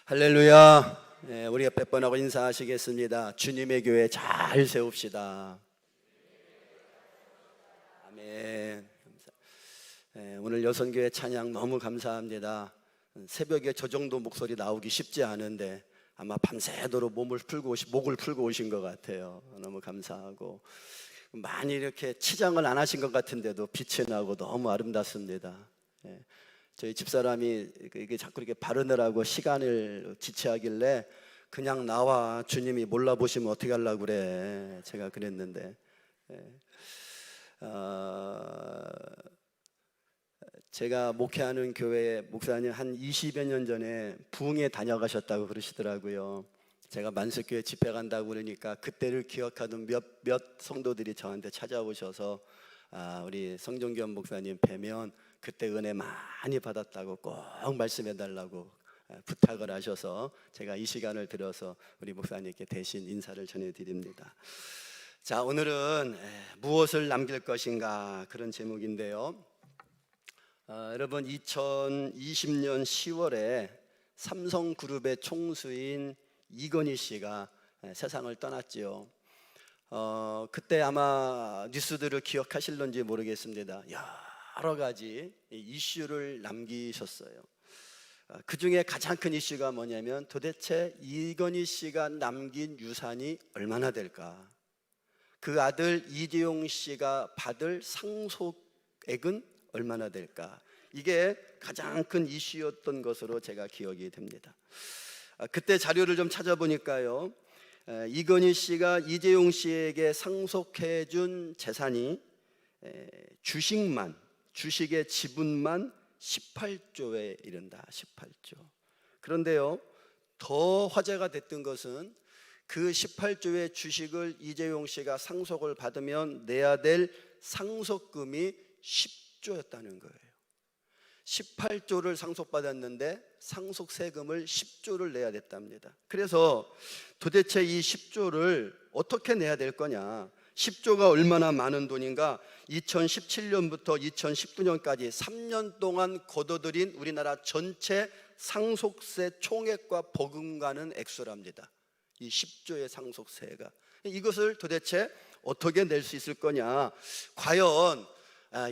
할렐루야. 우리가 몇 번하고 인사하시겠습니다. 주님의 교회 잘 세웁시다. 아멘. 오늘 여선교회 찬양 너무 감사합니다. 새벽에 저 정도 목소리 나오기 쉽지 않은데 아마 밤새도록 목을 풀고 오신 것 같아요. 너무 감사하고, 많이 이렇게 치장을 안 하신 것 같은데도 빛이 나고 너무 아름답습니다. 저희 집사람이 이게 자꾸 이렇게 바르느라고 시간을 지체하길래 그냥 나와, 주님이 몰라보시면 어떻게 하려고 그래, 제가 그랬는데, 제가 목회하는 교회 목사님 한 20여 년 전에 부흥에 다녀가셨다고 그러시더라고요. 제가 만석교회 집회 간다고 그러니까 그때를 기억하던 몇 성도들이 저한테 찾아오셔서 우리 성종겸 목사님 뵈면 그때 은혜 많이 받았다고 꼭 말씀해 달라고 부탁을 하셔서 제가 이 시간을 들어서 우리 목사님께 대신 인사를 전해드립니다. 자, 오늘은 무엇을 남길 것인가, 그런 제목인데요. 여러분, 2020년 10월에 삼성그룹의 총수인 이건희 씨가 세상을 떠났지요. 그때 아마 뉴스들을 기억하실런지 모르겠습니다. 여러 가지 이슈를 남기셨어요. 그 중에 가장 큰 이슈가 뭐냐면, 도대체 이건희 씨가 남긴 유산이 얼마나 될까? 그 아들 이재용 씨가 받을 상속액은 얼마나 될까? 이게 가장 큰 이슈였던 것으로 제가 기억이 됩니다. 그때 자료를 좀 찾아보니까요, 이건희 씨가 이재용 씨에게 상속해 준 재산이 주식의 지분만 18조에 이른다. 18조. 그런데요, 더 화제가 됐던 것은 그 18조의 주식을 이재용 씨가 상속을 받으면 내야 될 상속금이 10조였다는 거예요. 18조를 상속받았는데 상속세금을 10조를 내야 됐답니다. 그래서 도대체 이 10조를 어떻게 내야 될 거냐, 10조가 얼마나 많은 돈인가? 2017년부터 2019년까지 3년 동안 거둬들인 우리나라 전체 상속세 총액과 버금가는 액수랍니다. 이 10조의 상속세가. 이것을 도대체 어떻게 낼 수 있을 거냐? 과연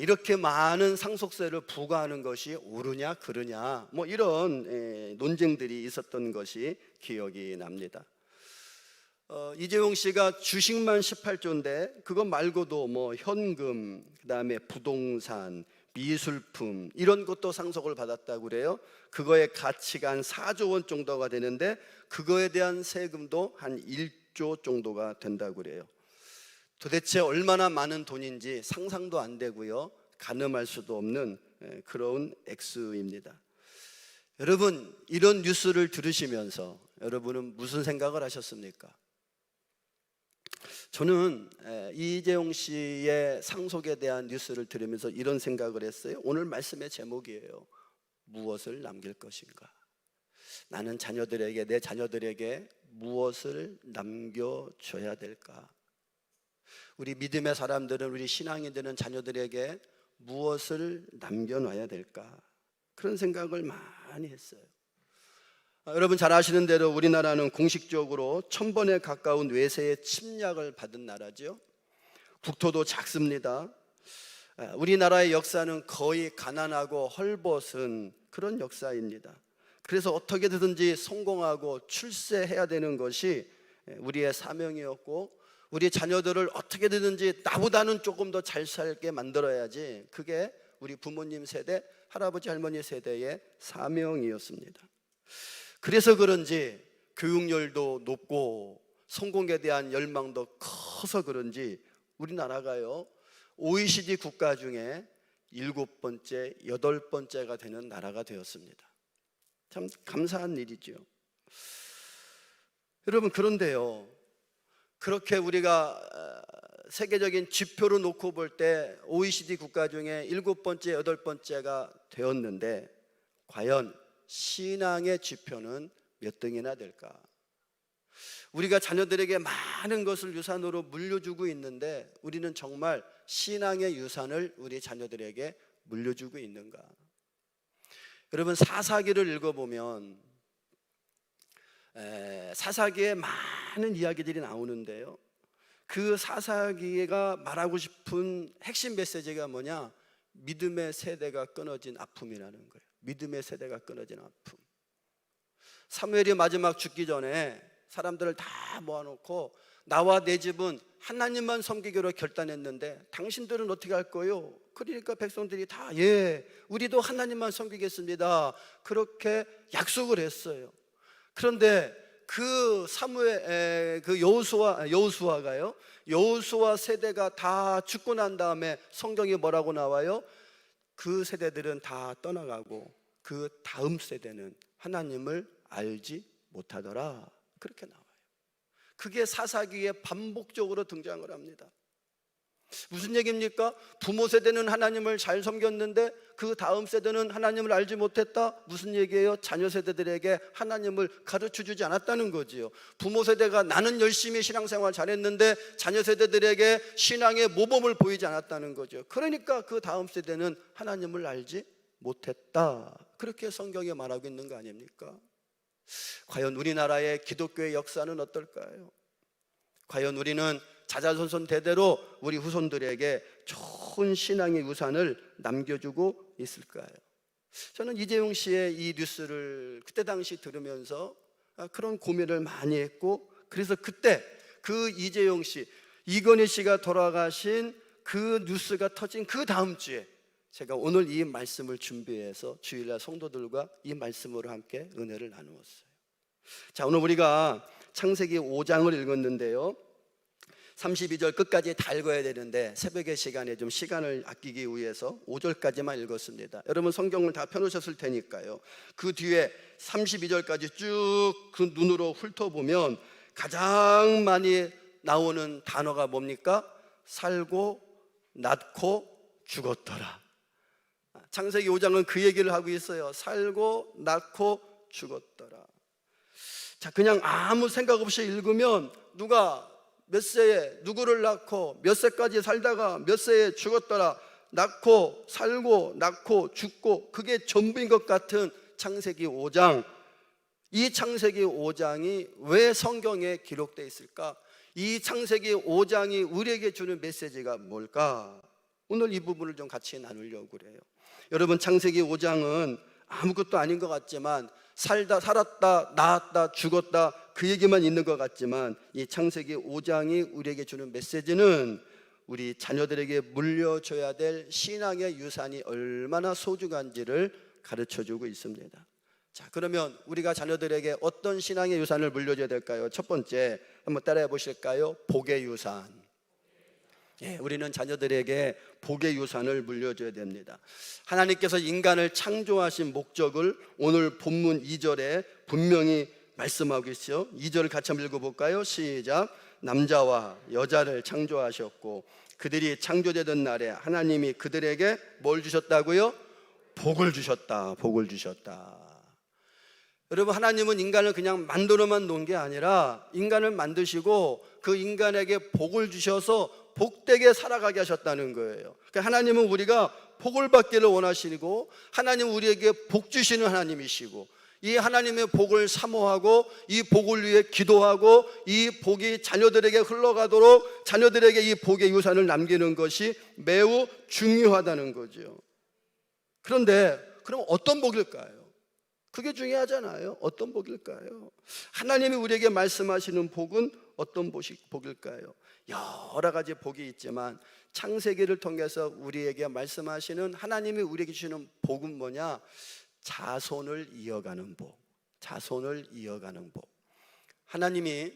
이렇게 많은 상속세를 부과하는 것이 옳으냐 그르냐, 이런 논쟁들이 있었던 것이 기억이 납니다. 이재용 씨가 주식만 18조인데 그것 말고도 현금, 그다음에 부동산, 미술품 이런 것도 상속을 받았다고 그래요. 그거의 가치가 한 4조 원 정도가 되는데 그거에 대한 세금도 한 1조 정도가 된다고 그래요. 도대체 얼마나 많은 돈인지 상상도 안 되고요, 가늠할 수도 없는 그런 액수입니다. 여러분, 이런 뉴스를 들으시면서 여러분은 무슨 생각을 하셨습니까? 저는 이재용 씨의 상속에 대한 뉴스를 들으면서 이런 생각을 했어요. 오늘 말씀의 제목이에요. 무엇을 남길 것인가? 나는 내 자녀들에게 무엇을 남겨줘야 될까? 우리 믿음의 사람들은, 우리 신앙인들은 자녀들에게 무엇을 남겨놔야 될까? 그런 생각을 많이 했어요. 여러분 잘 아시는 대로 우리나라는 공식적으로 1000번에 가까운 외세의 침략을 받은 나라죠. 국토도 작습니다. 우리나라의 역사는 거의 가난하고 헐벗은 그런 역사입니다. 그래서 어떻게든지 성공하고 출세해야 되는 것이 우리의 사명이었고, 우리 자녀들을 어떻게든지 나보다는 조금 더 잘 살게 만들어야지, 그게 우리 부모님 세대, 할아버지 할머니 세대의 사명이었습니다. 그래서 그런지 교육열도 높고 성공에 대한 열망도 커서 그런지 우리나라가요, OECD 국가 중에 7번째, 8번째가 되는 나라가 되었습니다. 참 감사한 일이죠. 여러분, 그런데요, 그렇게 우리가 세계적인 지표로 놓고 볼 때 OECD 국가 중에 7번째, 8번째가 되었는데 과연 신앙의 지표는 몇 등이나 될까? 우리가 자녀들에게 많은 것을 유산으로 물려주고 있는데 우리는 정말 신앙의 유산을 우리 자녀들에게 물려주고 있는가? 여러분, 사사기를 읽어보면 사사기에 많은 이야기들이 나오는데요, 그 사사기가 말하고 싶은 핵심 메시지가 뭐냐? 믿음의 세대가 끊어진 아픔이라는 거예요. 믿음의 세대가 끊어진 아픔. 사무엘이 마지막 죽기 전에 사람들을 다 모아놓고 나와 내 집은 하나님만 섬기기로 결단했는데 당신들은 어떻게 할 거요? 그러니까 백성들이 다 우리도 하나님만 섬기겠습니다, 그렇게 약속을 했어요. 그런데 그 사무엘, 그 여호수아 세대가 다 죽고 난 다음에 성경에 뭐라고 나와요? 그 세대들은 다 떠나가고 그 다음 세대는 하나님을 알지 못하더라, 그렇게 나와요. 그게 사사기에 반복적으로 등장을 합니다. 무슨 얘기입니까? 부모 세대는 하나님을 잘 섬겼는데 그 다음 세대는 하나님을 알지 못했다? 무슨 얘기예요? 자녀 세대들에게 하나님을 가르쳐주지 않았다는 거지요. 부모 세대가 나는 열심히 신앙생활 잘했는데 자녀 세대들에게 신앙의 모범을 보이지 않았다는 거죠. 그러니까 그 다음 세대는 하나님을 알지 못했다, 그렇게 성경에 말하고 있는 거 아닙니까? 과연 우리나라의 기독교의 역사는 어떨까요? 과연 우리는 자자손손 대대로 우리 후손들에게 좋은 신앙의 유산을 남겨주고 있을까요? 저는 이재용 씨의 이 뉴스를 그때 당시 들으면서 그런 고민을 많이 했고, 그래서 그때 그 이재용 씨, 이건희 씨가 돌아가신 그 뉴스가 터진 그 다음 주에 제가 오늘 이 말씀을 준비해서 주일날 성도들과 이 말씀으로 함께 은혜를 나누었어요. 자, 오늘 우리가 창세기 5장을 읽었는데요, 32절 끝까지 다 읽어야 되는데 새벽의 시간에 좀 시간을 아끼기 위해서 5절까지만 읽었습니다. 여러분 성경을 다 펴놓으셨을 테니까요, 그 뒤에 32절까지 쭉 그 눈으로 훑어보면 가장 많이 나오는 단어가 뭡니까? 살고 낳고 죽었더라. 창세기 5장은 그 얘기를 하고 있어요. 살고 낳고 죽었더라. 자, 그냥 아무 생각 없이 읽으면 누가 몇 세에 누구를 낳고 몇 세까지 살다가 몇 세에 죽었더라, 낳고 살고 낳고 죽고, 그게 전부인 것 같은 창세기 5장. 이 창세기 5장이 왜 성경에 기록되어 있을까? 이 창세기 5장이 우리에게 주는 메시지가 뭘까? 오늘 이 부분을 좀 같이 나누려고 그래요. 여러분, 창세기 5장은 아무것도 아닌 것 같지만, 살았다, 낳았다, 죽었다, 그 얘기만 있는 것 같지만, 이 창세기 5장이 우리에게 주는 메시지는 우리 자녀들에게 물려줘야 될 신앙의 유산이 얼마나 소중한지를 가르쳐주고 있습니다. 자, 그러면 우리가 자녀들에게 어떤 신앙의 유산을 물려줘야 될까요? 첫 번째, 한번 따라해 보실까요? 복의 유산. 우리는 자녀들에게 복의 유산을 물려줘야 됩니다. 하나님께서 인간을 창조하신 목적을 오늘 본문 2절에 분명히 말씀하고 있어요. 2절을 같이 한번 읽어볼까요? 시작. 남자와 여자를 창조하셨고 그들이 창조되던 날에 하나님이 그들에게 뭘 주셨다고요? 복을 주셨다. 복을 주셨다. 여러분, 하나님은 인간을 그냥 만들어만 놓은 게 아니라 인간을 만드시고 그 인간에게 복을 주셔서 복되게 살아가게 하셨다는 거예요. 그러니까 하나님은 우리가 복을 받기를 원하시고, 하나님은 우리에게 복 주시는 하나님이시고, 이 하나님의 복을 사모하고 이 복을 위해 기도하고 이 복이 자녀들에게 흘러가도록 자녀들에게 이 복의 유산을 남기는 것이 매우 중요하다는 거죠. 그런데 그럼 어떤 복일까요? 그게 중요하잖아요. 어떤 복일까요? 하나님이 우리에게 말씀하시는 복은 어떤 복일까요? 여러 가지 복이 있지만 창세기를 통해서 우리에게 말씀하시는, 하나님이 우리에게 주시는 복은 뭐냐? 자손을 이어가는 복. 자손을 이어가는 복. 하나님이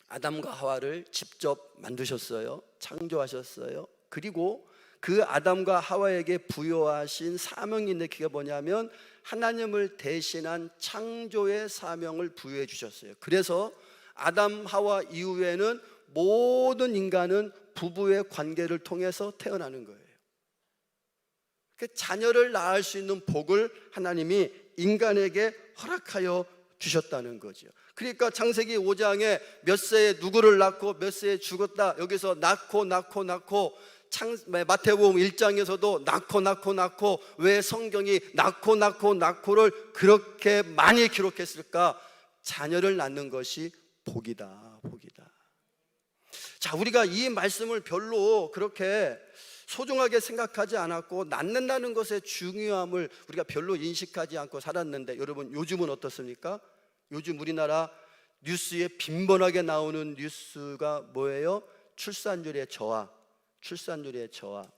아담과 하와를 직접 만드셨어요. 창조하셨어요. 그리고 그 아담과 하와에게 부여하신 사명이 있는데, 그게 뭐냐면 하나님을 대신한 창조의 사명을 부여해 주셨어요. 그래서 아담 하와 이후에는 모든 인간은 부부의 관계를 통해서 태어나는 거예요. 그 자녀를 낳을 수 있는 복을 하나님이 인간에게 허락하여 주셨다는 거죠. 그러니까 창세기 5장에 몇 세에 누구를 낳고 몇 세에 죽었다, 여기서 낳고 마태복음 1장에서도 낳고, 왜 성경이 낳고를 그렇게 많이 기록했을까? 자녀를 낳는 것이 복이다, 복이다. 자, 우리가 이 말씀을 별로 그렇게 소중하게 생각하지 않았고 낳는다는 것의 중요함을 우리가 별로 인식하지 않고 살았는데, 여러분 요즘은 어떻습니까? 요즘 우리나라 뉴스에 빈번하게 나오는 뉴스가 뭐예요? 출산율의 저하, 출산율의 저하.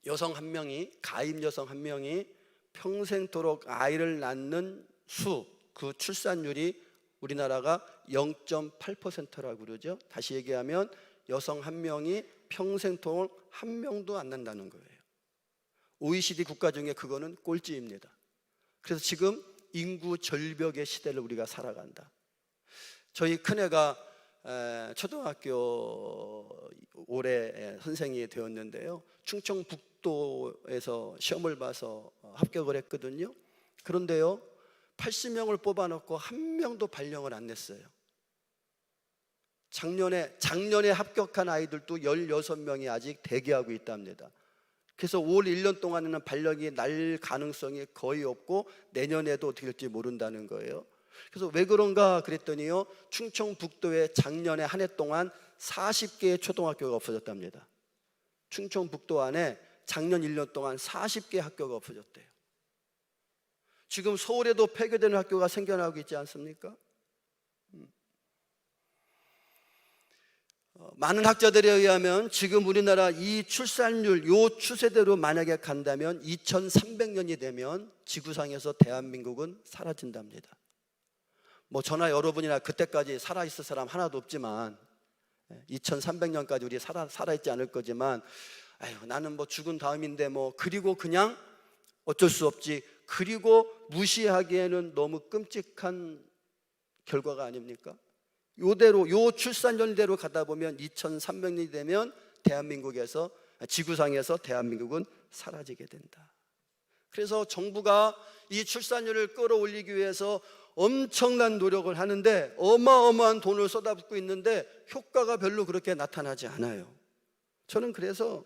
여성 한 명이, 가임 여성 한 명이 평생토록 아이를 낳는 수, 그 출산율이 우리나라가 0.8%라고 그러죠. 다시 얘기하면 여성 한 명이 평생토록 한 명도 안 낳는다는 거예요. OECD 국가 중에 그거는 꼴찌입니다. 그래서 지금 인구 절벽의 시대를 우리가 살아간다. 저희 큰애가 초등학교 올해 선생이 되었는데요, 충청북도에서 시험을 봐서 합격을 했거든요. 그런데요, 80명을 뽑아놓고 한 명도 발령을 안 냈어요. 작년에 합격한 아이들도 16명이 아직 대기하고 있답니다. 그래서 올 1년 동안에는 발령이 날 가능성이 거의 없고 내년에도 어떻게 될지 모른다는 거예요. 그래서 왜 그런가 그랬더니요, 충청북도에 작년에 한 해 동안 40개의 초등학교가 없어졌답니다. 충청북도 안에 작년 1년 동안 40개 학교가 없어졌대요. 지금 서울에도 폐교되는 학교가 생겨나고 있지 않습니까? 많은 학자들에 의하면 지금 우리나라 이 출산율, 요 추세대로 만약에 간다면 2300년이 되면 지구상에서 대한민국은 사라진답니다. 뭐 저나 여러분이나 그때까지 살아있을 사람 하나도 없지만, 2300년까지 우리 살아있지 않을 거지만, 아유 나는 뭐 죽은 다음인데 뭐, 그리고 그냥 어쩔 수 없지, 그리고 무시하기에는 너무 끔찍한 결과가 아닙니까? 요대로, 요 출산율대로 가다 보면 2300년이 되면 대한민국에서, 지구상에서 대한민국은 사라지게 된다. 그래서 정부가 이 출산율을 끌어올리기 위해서 엄청난 노력을 하는데, 어마어마한 돈을 쏟아붓고 있는데 효과가 별로 그렇게 나타나지 않아요. 저는 그래서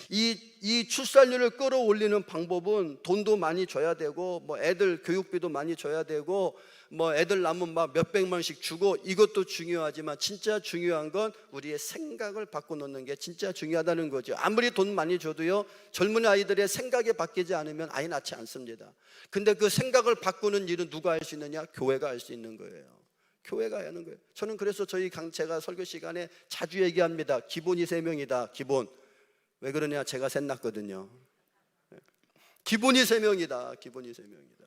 이 출산율을 끌어올리는 방법은 돈도 많이 줘야 되고, 뭐 애들 교육비도 많이 줘야 되고, 뭐 애들 낳으면 막 몇백만 원씩 주고, 이것도 중요하지만 진짜 중요한 건 우리의 생각을 바꿔놓는 게 진짜 중요하다는 거죠. 아무리 돈 많이 줘도요, 젊은 아이들의 생각이 바뀌지 않으면 아이 낳지 않습니다. 근데 그 생각을 바꾸는 일은 누가 할 수 있느냐? 교회가 할 수 있는 거예요. 교회가 하는 거예요. 저는 그래서 제가 설교 시간에 자주 얘기합니다. 기본이 3명이다. 기본. 왜 그러냐? 제가 셋 낳거든요. 기본이 3명이다. 기본이 3명이다.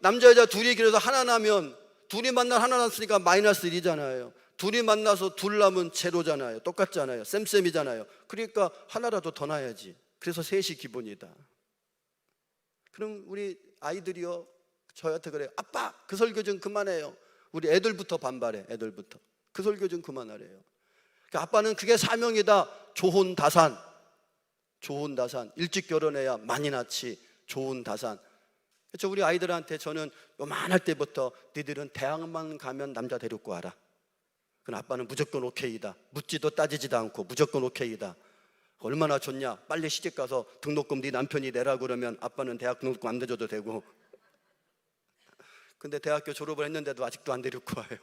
남자 여자 둘이 결혼해서 하나 나면, 둘이 만나 하나 났으니까 마이너스 1이잖아요. 둘이 만나서 둘 나면 제로잖아요. 똑같잖아요. 쌤쌤이잖아요. 그러니까 하나라도 더 낳아야지. 그래서 셋이 기본이다. 그럼 우리 아이들이요, 저한테 그래요. 아빠 그 설교 좀 그만해요. 우리 애들부터 반발해. 애들부터 그 설교 좀 그만하래요. 그러니까 아빠는 그게 사명이다. 조혼다산. 조혼다산. 일찍 결혼해야 많이 낳지. 조혼다산. 그래서 우리 아이들한테 저는 요만할 때부터 니들은 대학만 가면 남자 데리고 와라. 그럼 아빠는 무조건 오케이다. 묻지도 따지지도 않고 무조건 오케이다. 얼마나 좋냐. 빨리 시집가서 등록금 네 남편이 내라 그러면 아빠는 대학 등록금 안 내줘도 되고. 근데 대학교 졸업을 했는데도 아직도 안 데리고 와요.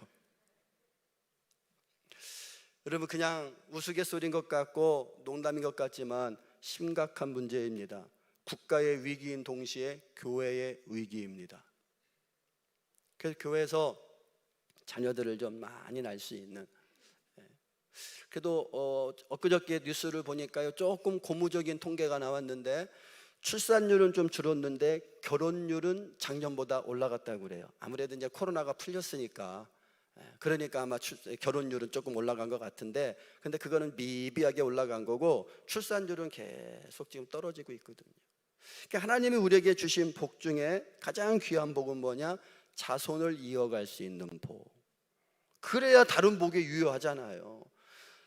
여러분, 그냥 우스갯소리인 것 같고 농담인 것 같지만 심각한 문제입니다. 국가의 위기인 동시에 교회의 위기입니다. 그래서 교회에서 자녀들을 좀 많이 낳을 수 있는, 그래도 엊그저께 뉴스를 보니까요, 조금 고무적인 통계가 나왔는데 출산율은 좀 줄었는데 결혼율은 작년보다 올라갔다고 그래요. 아무래도 이제 코로나가 풀렸으니까, 그러니까 아마 결혼율은 조금 올라간 것 같은데, 근데 그거는 미비하게 올라간 거고 출산율은 계속 지금 떨어지고 있거든요. 그러니까 하나님이 우리에게 주신 복 중에 가장 귀한 복은 뭐냐? 자손을 이어갈 수 있는 복. 그래야 다른 복이 유효하잖아요.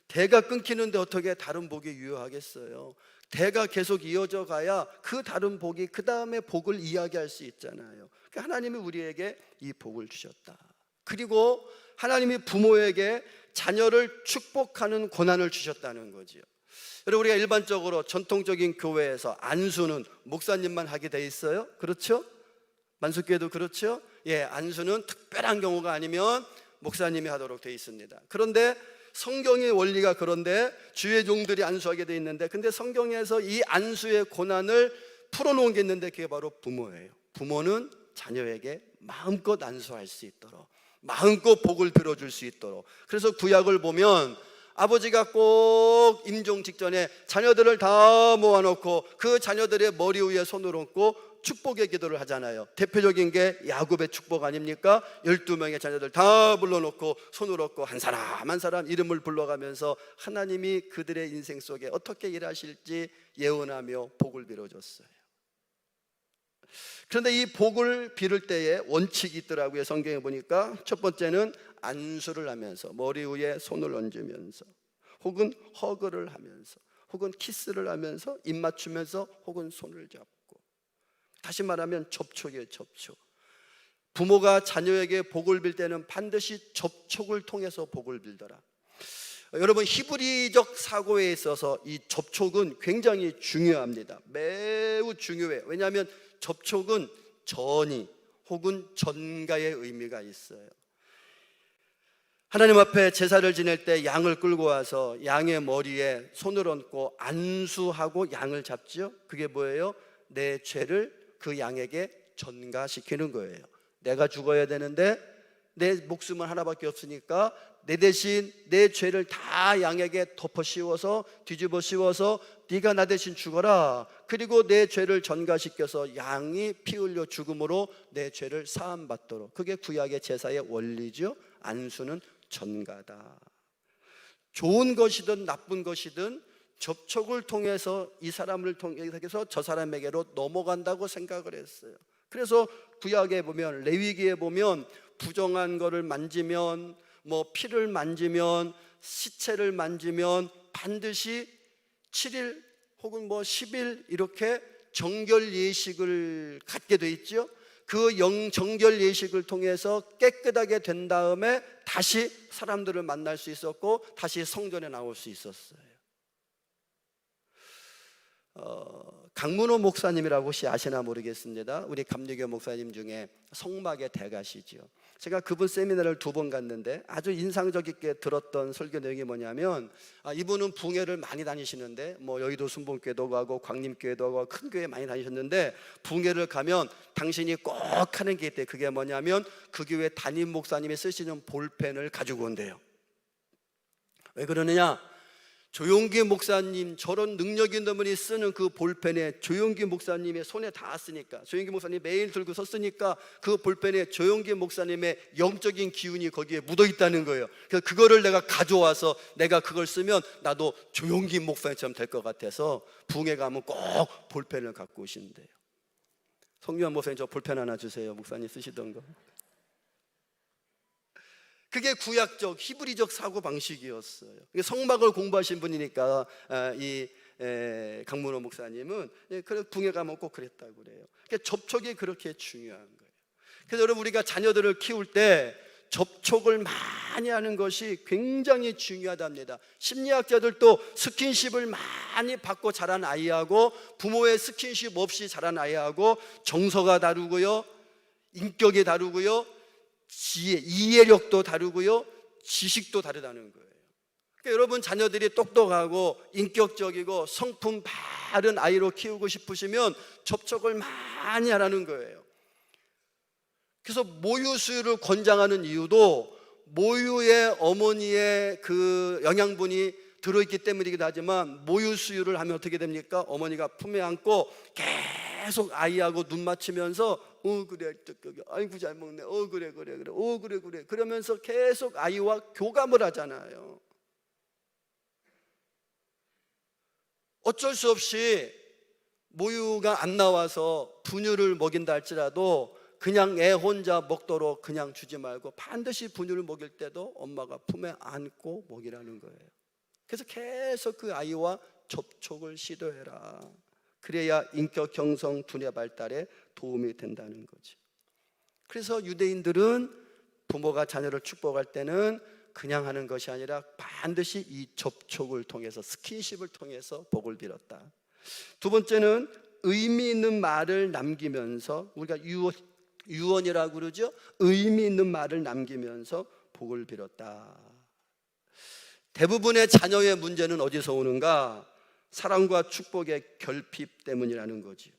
대가 끊기는데 어떻게 다른 복이 유효하겠어요? 대가 계속 이어져 가야 그 다른 복이 그 다음에 복을 이야기할 수 있잖아요. 그러니까 하나님이 우리에게 이 복을 주셨다. 그리고 하나님이 부모에게 자녀를 축복하는 권한을 주셨다는 거지요. 여러분, 우리가 일반적으로 전통적인 교회에서 안수는 목사님만 하게 돼 있어요. 그렇죠? 만수교회도 그렇죠? 예, 안수는 특별한 경우가 아니면 목사님이 하도록 돼 있습니다. 그런데 성경의 원리가 그런데 주의 종들이 안수하게 돼 있는데, 근데 성경에서 이 안수의 고난을 풀어놓은 게 있는데 그게 바로 부모예요. 부모는 자녀에게 마음껏 안수할 수 있도록, 마음껏 복을 빌어줄 수 있도록. 그래서 구약을 보면 아버지가 꼭 임종 직전에 자녀들을 다 모아놓고 그 자녀들의 머리 위에 손을 얹고 축복의 기도를 하잖아요. 대표적인 게 야곱의 축복 아닙니까? 12명의 자녀들 다 불러놓고 손을 얹고 한 사람 한 사람 이름을 불러가면서 하나님이 그들의 인생 속에 어떻게 일하실지 예언하며 복을 빌어줬어요. 그런데 이 복을 빌을 때에 원칙이 있더라고요. 성경에 보니까 첫 번째는 안수를 하면서, 머리 위에 손을 얹으면서, 혹은 허그를 하면서, 혹은 키스를 하면서, 입 맞추면서, 혹은 손을 잡고. 다시 말하면 접촉이에요. 접촉. 부모가 자녀에게 복을 빌 때는 반드시 접촉을 통해서 복을 빌더라. 여러분, 히브리적 사고에 있어서 이 접촉은 굉장히 중요합니다. 매우 중요해요. 왜냐하면 접촉은 전이 혹은 전가의 의미가 있어요. 하나님 앞에 제사를 지낼 때 양을 끌고 와서 양의 머리에 손을 얹고 안수하고 양을 잡죠. 그게 뭐예요? 내 죄를 그 양에게 전가시키는 거예요. 내가 죽어야 되는데 내 목숨은 하나밖에 없으니까 내 대신 내 죄를 다 양에게 덮어 씌워서, 뒤집어 씌워서 네가 나 대신 죽어라. 그리고 내 죄를 전가시켜서 양이 피 흘려 죽음으로 내 죄를 사함받도록. 그게 구약의 제사의 원리죠. 안수는 전가다. 좋은 것이든 나쁜 것이든 접촉을 통해서 이 사람을 통해서 저 사람에게로 넘어간다고 생각을 했어요. 그래서 구약에 보면, 레위기에 보면 부정한 거를 만지면, 뭐 피를 만지면, 시체를 만지면 반드시 7일 혹은 뭐 10일 이렇게 정결 예식을 갖게 돼 있죠. 그 정결 예식을 통해서 깨끗하게 된 다음에 다시 사람들을 만날 수 있었고 다시 성전에 나올 수 있었어요. 강문호 목사님이라고 혹시 아시나 모르겠습니다. 우리 감리교 목사님 중에 성막의 대가시죠. 제가 그분 세미나를 2번 갔는데 아주 인상적 있게 들었던 설교 내용이 뭐냐면, 이분은 붕회를 많이 다니시는데 뭐 여의도 순복음교회도 가고 광림교회도 가고 큰 교회 많이 다니셨는데, 붕회를 가면 당신이 꼭 하는 게 있대. 그게 뭐냐면 그 교회 담임 목사님이 쓰시는 볼펜을 가지고 온대요. 왜 그러느냐? 조용기 목사님, 저런 능력 있는 분이 쓰는 그 볼펜에 조용기 목사님의 손에 닿았으니까, 조용기 목사님 매일 들고 섰으니까 그 볼펜에 조용기 목사님의 영적인 기운이 거기에 묻어 있다는 거예요. 그래서 그거를 내가 가져와서 내가 그걸 쓰면 나도 조용기 목사님처럼 될 것 같아서 붕에 가면 꼭 볼펜을 갖고 오신대요. 성유한 목사님, 저 볼펜 하나 주세요. 목사님 쓰시던 거. 그게 구약적 히브리적 사고 방식이었어요. 성막을 공부하신 분이니까 이 강문호 목사님은 붕에 가면 꼭 그랬다고 그래요. 그러니까 접촉이 그렇게 중요한 거예요. 그래서 여러분, 우리가 자녀들을 키울 때 접촉을 많이 하는 것이 굉장히 중요하답니다. 심리학자들도 스킨십을 많이 받고 자란 아이하고 부모의 스킨십 없이 자란 아이하고 정서가 다르고요, 인격이 다르고요, 이해력도 다르고요, 지식도 다르다는 거예요. 그러니까 여러분, 자녀들이 똑똑하고 인격적이고 성품 바른 아이로 키우고 싶으시면 접촉을 많이 하라는 거예요. 그래서 모유 수유를 권장하는 이유도 모유에 어머니의 그 영양분이 들어있기 때문이기도 하지만, 모유 수유를 하면 어떻게 됩니까? 어머니가 품에 안고 계속 아이하고 눈 맞추면서 그래, 아이고 잘 먹네, 그래 그러면서 계속 아이와 교감을 하잖아요. 어쩔 수 없이 모유가 안 나와서 분유를 먹인다 할지라도 그냥 애 혼자 먹도록 그냥 주지 말고 반드시 분유를 먹일 때도 엄마가 품에 안고 먹이라는 거예요. 그래서 계속 그 아이와 접촉을 시도해라. 그래야 인격 형성, 두뇌 발달에 도움이 된다는 거죠. 그래서 유대인들은 부모가 자녀를 축복할 때는 그냥 하는 것이 아니라 반드시 이 접촉을 통해서, 스킨십을 통해서 복을 빌었다. 두 번째는 의미 있는 말을 남기면서, 우리가 유언이라고 그러죠. 의미 있는 말을 남기면서 복을 빌었다. 대부분의 자녀의 문제는 어디서 오는가? 사랑과 축복의 결핍 때문이라는 거지.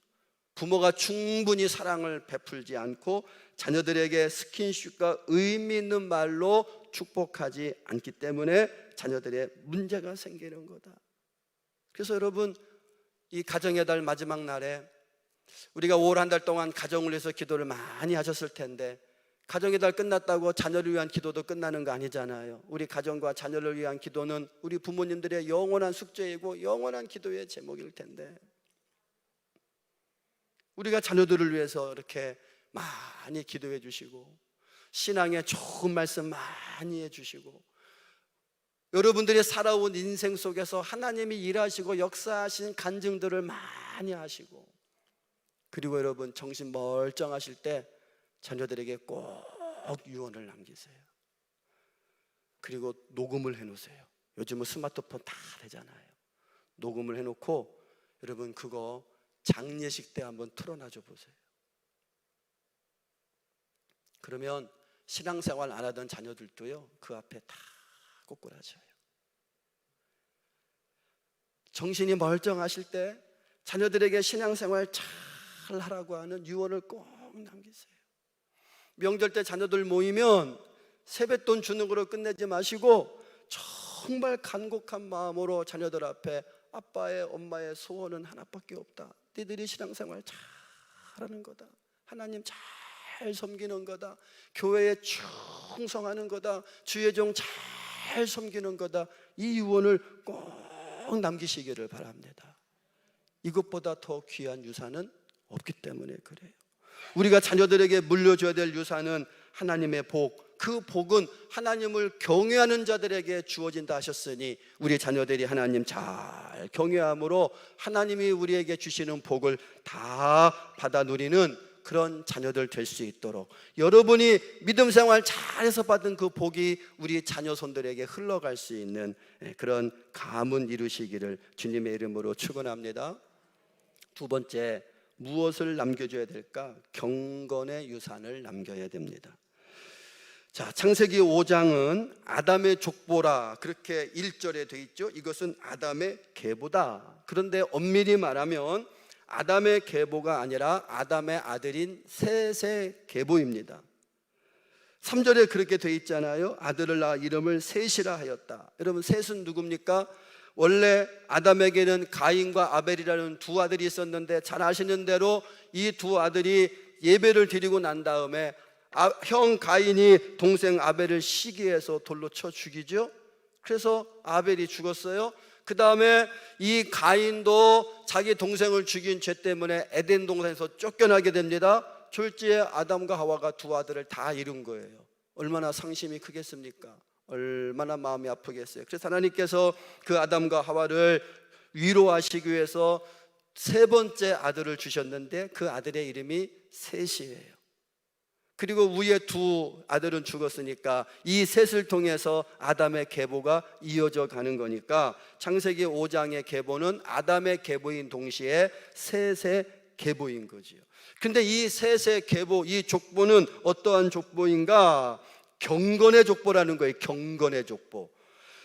부모가 충분히 사랑을 베풀지 않고 자녀들에게 스킨십과 의미 있는 말로 축복하지 않기 때문에 자녀들의 문제가 생기는 거다. 그래서 여러분, 이 가정의 달 마지막 날에 우리가 5월 한 달 동안 가정을 위해서 기도를 많이 하셨을 텐데, 가정의 달 끝났다고 자녀를 위한 기도도 끝나는 거 아니잖아요. 우리 가정과 자녀를 위한 기도는 우리 부모님들의 영원한 숙제이고 영원한 기도의 제목일 텐데, 우리가 자녀들을 위해서 이렇게 많이 기도해 주시고 신앙의 좋은 말씀 많이 해주시고, 여러분들이 살아온 인생 속에서 하나님이 일하시고 역사하신 간증들을 많이 하시고, 그리고 여러분 정신 멀쩡하실 때 자녀들에게 꼭 유언을 남기세요. 그리고 녹음을 해놓으세요. 요즘은 스마트폰 다 되잖아요. 녹음을 해놓고 여러분 그거 장례식 때 한번 틀어놔줘 보세요. 그러면 신앙생활 안 하던 자녀들도요, 그 앞에 다 꼬꾸라져요. 정신이 멀쩡하실 때 자녀들에게 신앙생활 잘 하라고 하는 유언을 꼭 남기세요. 명절 때 자녀들 모이면 세뱃돈 주는 거로 끝내지 마시고 정말 간곡한 마음으로 자녀들 앞에 아빠의, 엄마의 소원은 하나밖에 없다. 너희들이 신앙생활 잘 하는 거다. 하나님 잘 섬기는 거다. 교회에 충성하는 거다. 주의 종 잘 섬기는 거다. 이 유언을 꼭 남기시기를 바랍니다. 이것보다 더 귀한 유산은 없기 때문에 그래요. 우리가 자녀들에게 물려줘야 될 유산은 하나님의 복, 그 복은 하나님을 경외하는 자들에게 주어진다 하셨으니, 우리 자녀들이 하나님 잘 경외함으로 하나님이 우리에게 주시는 복을 다 받아 누리는 그런 자녀들 될 수 있도록, 여러분이 믿음 생활 잘해서 받은 그 복이 우리 자녀손들에게 흘러갈 수 있는 그런 가문 이루시기를 주님의 이름으로 축원합니다. 두 번째, 무엇을 남겨줘야 될까? 경건의 유산을 남겨야 됩니다. 자, 창세기 5장은 아담의 족보라 그렇게 1절에 돼 있죠. 이것은 아담의 계보다. 그런데 엄밀히 말하면 아담의 계보가 아니라 아담의 아들인 셋의 계보입니다. 3절에 그렇게 돼 있잖아요. 아들을 낳아 이름을 셋이라 하였다. 여러분, 셋은 누굽니까? 원래 아담에게는 가인과 아벨이라는 두 아들이 있었는데, 잘 아시는 대로 이 두 아들이 예배를 드리고 난 다음에 형 가인이 동생 아벨을 시기해서 돌로 쳐 죽이죠. 그래서 아벨이 죽었어요. 그 다음에 이 가인도 자기 동생을 죽인 죄 때문에 에덴 동산에서 쫓겨나게 됩니다. 졸지에 아담과 하와가 두 아들을 다 잃은 거예요. 얼마나 상심이 크겠습니까? 얼마나 마음이 아프겠어요. 그래서 하나님께서 그 아담과 하와를 위로하시기 위해서 세 번째 아들을 주셨는데, 그 아들의 이름이 셋이에요. 그리고 위에 두 아들은 죽었으니까 이 셋을 통해서 아담의 계보가 이어져 가는 거니까, 창세기 5장의 계보는 아담의 계보인 동시에 셋의 계보인 거지요. 근데 이 셋의 계보, 이 족보는 어떠한 족보인가? 경건의 족보라는 거예요. 경건의 족보.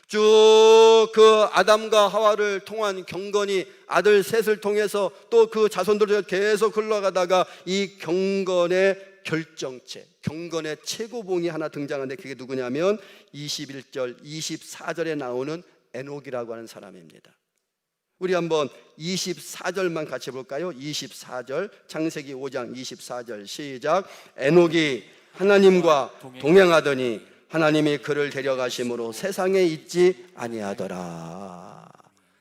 쭉 그 아담과 하와를 통한 경건이 아들 셋을 통해서 또 그 자손들을 계속 흘러가다가 이 경건의 결정체, 경건의 최고봉이 하나 등장하는데, 그게 누구냐면 21절, 24절에 나오는 에녹이라고 하는 사람입니다. 우리 한번 24절만 같이 볼까요? 24절, 창세기 5장 24절 시작. 에녹이 하나님과 동행하더니 하나님이 그를 데려가심으로 세상에 있지 아니하더라.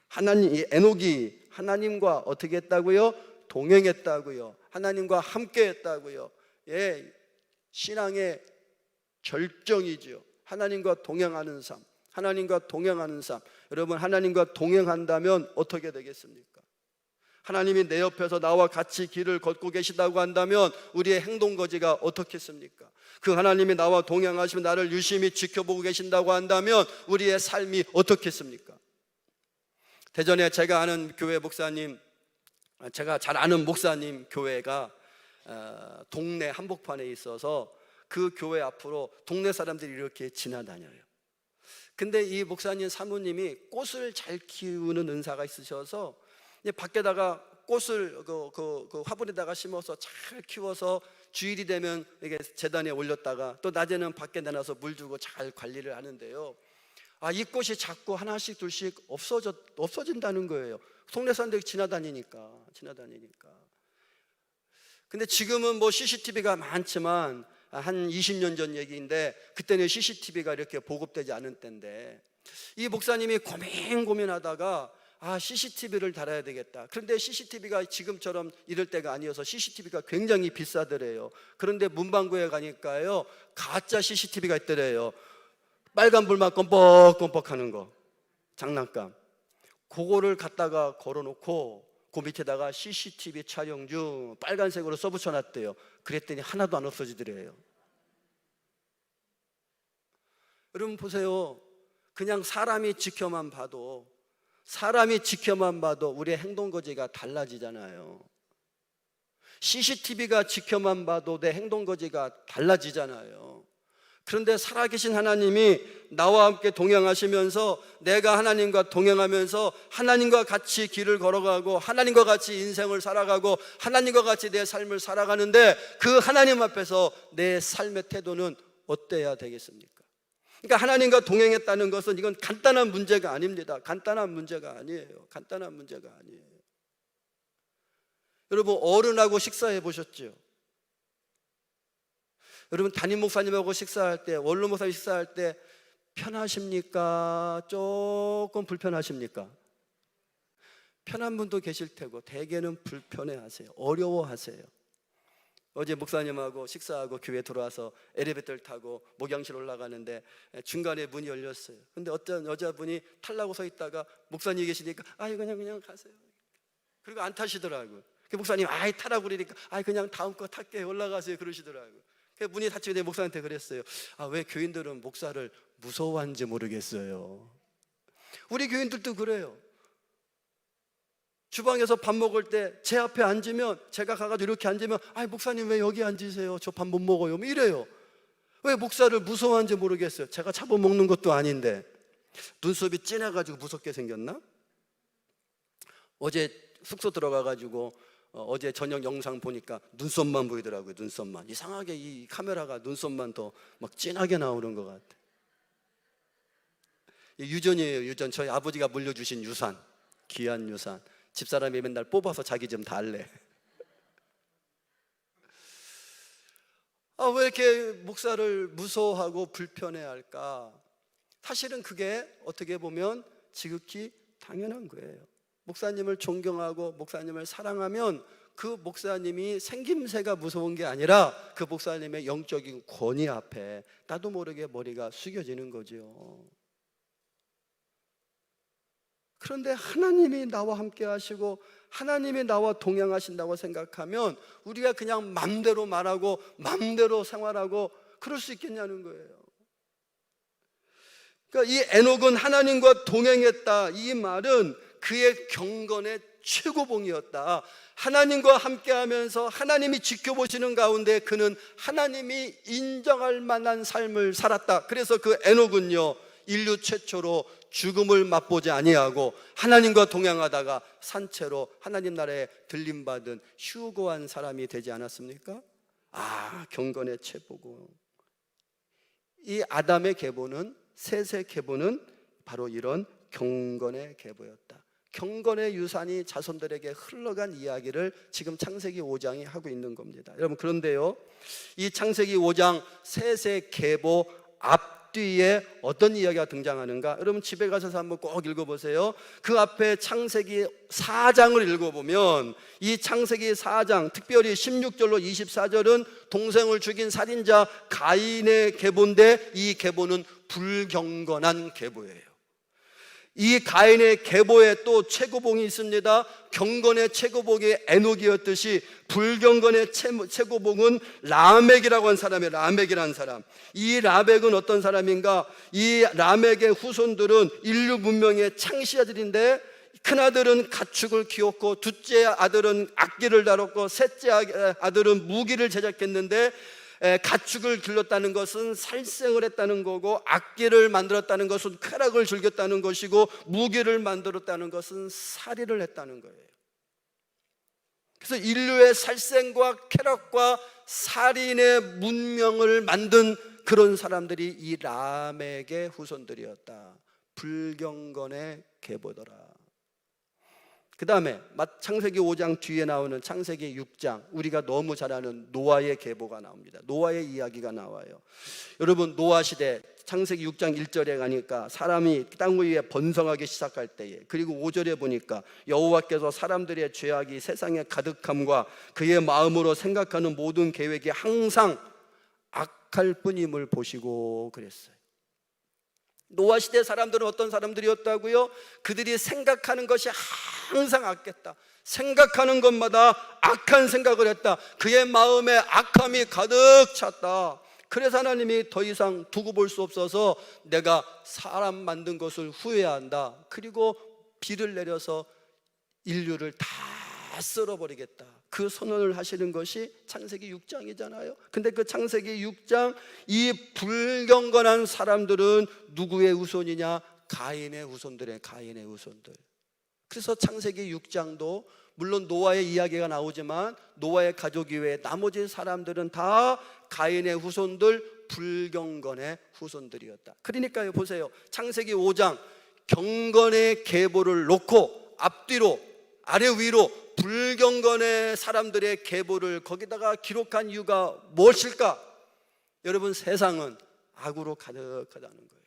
하나님, 에녹이 하나님과 어떻게 했다고요? 동행했다고요. 하나님과 함께 했다고요. 예, 신앙의 절정이죠. 하나님과 동행하는 삶, 하나님과 동행하는 삶. 여러분, 하나님과 동행한다면 어떻게 되겠습니까? 하나님이 내 옆에서 나와 같이 길을 걷고 계시다고 한다면 우리의 행동거지가 어떻겠습니까? 그 하나님이 나와 동행하시며 나를 유심히 지켜보고 계신다고 한다면 우리의 삶이 어떻겠습니까? 대전에 제가 아는 교회 목사님, 제가 잘 아는 목사님 교회가 동네 한복판에 있어서 그 교회 앞으로 동네 사람들이 이렇게 지나다녀요. 근데 이 목사님 사모님이 꽃을 잘 키우는 은사가 있으셔서 밖에다가 꽃을 그 화분에다가 심어서 잘 키워서 주일이 되면 이게 재단에 올렸다가 또 낮에는 밖에 내놔서 물 주고 잘 관리를 하는데요. 이 꽃이 자꾸 하나씩 둘씩 없어진다는 거예요. 동네 사람들이 지나다니니까. 근데 지금은 뭐 CCTV가 많지만 한 20년 전 얘기인데 그때는 CCTV가 이렇게 보급되지 않은 때인데 이 목사님이 고민하다가 CCTV를 달아야 되겠다. 그런데 CCTV가 지금처럼 이럴 때가 아니어서 CCTV가 굉장히 비싸더래요. 그런데 문방구에 가니까요 가짜 CCTV가 있더래요. 빨간불만 껌뻑껌뻑 하는 거, 장난감. 그거를 갖다가 걸어놓고 그 밑에다가 CCTV 촬영 중 빨간색으로 써붙여놨대요. 그랬더니 하나도 안 없어지더래요. 여러분 보세요. 그냥 사람이 지켜만 봐도 우리의 행동거지가 달라지잖아요. CCTV가 지켜만 봐도 내 행동거지가 달라지잖아요. 그런데 살아계신 하나님이 나와 함께 동행하시면서 내가 하나님과 동행하면서 하나님과 같이 길을 걸어가고 하나님과 같이 인생을 살아가고 하나님과 같이 내 삶을 살아가는데 그 하나님 앞에서 내 삶의 태도는 어때야 되겠습니까? 그러니까 하나님과 동행했다는 것은 이건 간단한 문제가 아닙니다. 간단한 문제가 아니에요. 여러분 어른하고 식사해 보셨죠? 여러분 담임 목사님하고 식사할 때, 원로 목사님 식사할 때 편하십니까? 조금 불편하십니까? 편한 분도 계실 테고 대개는 불편해하세요. 어려워하세요. 어제 목사님하고 식사하고 교회 들어와서 엘리베이터를 타고 목양실 올라가는데 중간에 문이 열렸어요. 근데 어떤 여자분이 타려고 서 있다가 목사님이 계시니까 그냥 가세요. 그리고 안 타시더라고요. 목사님 타라고 그러니까 그냥 다음 거 탈게요. 올라가세요. 그러시더라고요. 문이 닫히고 내 목사한테 그랬어요. 왜 교인들은 목사를 무서워하는지 모르겠어요. 우리 교인들도 그래요. 주방에서 밥 먹을 때 제 앞에 앉으면 제가 가가지고 이렇게 앉으면 목사님 왜 여기 앉으세요? 저 밥 못 먹어요. 이래요. 왜 목사를 무서워하는지 모르겠어요. 제가 잡아먹는 것도 아닌데 눈썹이 진해가지고 무섭게 생겼나? 어제 숙소 들어가가지고 어제 저녁 영상 보니까 눈썹만 보이더라고요. 눈썹만. 이상하게 이 카메라가 눈썹만 더 막 진하게 나오는 것 같아. 유전이에요. 유전. 저희 아버지가 물려주신 유산, 귀한 유산. 집사람이 맨날 뽑아서 자기 좀 달래. 왜 이렇게 목사를 무서워하고 불편해할까? 사실은 그게 어떻게 보면 지극히 당연한 거예요. 목사님을 존경하고 목사님을 사랑하면 그 목사님이 생김새가 무서운 게 아니라 그 목사님의 영적인 권위 앞에 나도 모르게 머리가 숙여지는 거죠. 그런데 하나님이 나와 함께 하시고 하나님이 나와 동행하신다고 생각하면 우리가 그냥 맘대로 말하고 맘대로 생활하고 그럴 수 있겠냐는 거예요. 그러니까 이 에녹은 하나님과 동행했다, 이 말은 그의 경건의 최고봉이었다. 하나님과 함께하면서 하나님이 지켜보시는 가운데 그는 하나님이 인정할 만한 삶을 살았다. 그래서 그 에녹은요 인류 최초로 죽음을 맛보지 아니하고 하나님과 동행하다가 산채로 하나님 나라에 들림받은 휴거한 사람이 되지 않았습니까? 경건의 최고봉. 이 아담의 계보는, 셋의 계보는 바로 이런 경건의 계보였다. 경건의 유산이 자손들에게 흘러간 이야기를 지금 창세기 5장이 하고 있는 겁니다. 여러분 그런데요 이 창세기 5장 셋의 계보 앞뒤에 어떤 이야기가 등장하는가? 여러분 집에 가셔서 한번 꼭 읽어보세요. 그 앞에 창세기 4장을 읽어보면 이 창세기 4장 특별히 16절로 24절은 동생을 죽인 살인자 가인의 계보인데 이 계보는 불경건한 계보예요. 이 가인의 계보에 또 최고봉이 있습니다. 경건의 최고봉이 에녹이었듯이 불경건의 최고봉은 라멕이라고 한 사람이에요. 라멕이라는 사람. 이 라멕은 어떤 사람인가? 이 라멕의 후손들은 인류 문명의 창시자들인데, 큰아들은 가축을 키웠고, 둘째 아들은 악기를 다뤘고, 셋째 아들은 무기를 제작했는데, 가축을 길렀다는 것은 살생을 했다는 거고, 악기를 만들었다는 것은 쾌락을 즐겼다는 것이고, 무기를 만들었다는 것은 살인을 했다는 거예요. 그래서 인류의 살생과 쾌락과 살인의 문명을 만든 그런 사람들이 이 라멕의 후손들이었다. 불경건의 계보더라. 그 다음에 창세기 5장 뒤에 나오는 창세기 6장, 우리가 너무 잘 아는 노아의 계보가 나옵니다. 노아의 이야기가 나와요. 여러분, 노아 시대 창세기 6장 1절에 가니까 사람이 땅 위에 번성하기 시작할 때에, 그리고 5절에 보니까 여호와께서 사람들의 죄악이 세상에 가득함과 그의 마음으로 생각하는 모든 계획이 항상 악할 뿐임을 보시고 그랬어요. 노아 시대 사람들은 어떤 사람들이었다고요? 그들이 생각하는 것이 항상 악했다. 생각하는 것마다 악한 생각을 했다. 그의 마음에 악함이 가득 찼다. 그래서 하나님이 더 이상 두고 볼 수 없어서 내가 사람 만든 것을 후회한다. 그리고 비를 내려서 인류를 다 쓸어버리겠다. 그 선언을 하시는 것이 창세기 6장이잖아요. 근데 그 창세기 6장, 이 불경건한 사람들은 누구의 후손이냐? 가인의 후손들의 가인의 후손들. 그래서 창세기 6장도 물론 노아의 이야기가 나오지만 노아의 가족 이외에 나머지 사람들은 다 가인의 후손들, 불경건의 후손들이었다. 그러니까요, 보세요. 창세기 5장 경건의 계보를 놓고 앞뒤로 아래 위로 불경건의 사람들의 계보를 거기다가 기록한 이유가 무엇일까? 여러분, 세상은 악으로 가득하다는 거예요.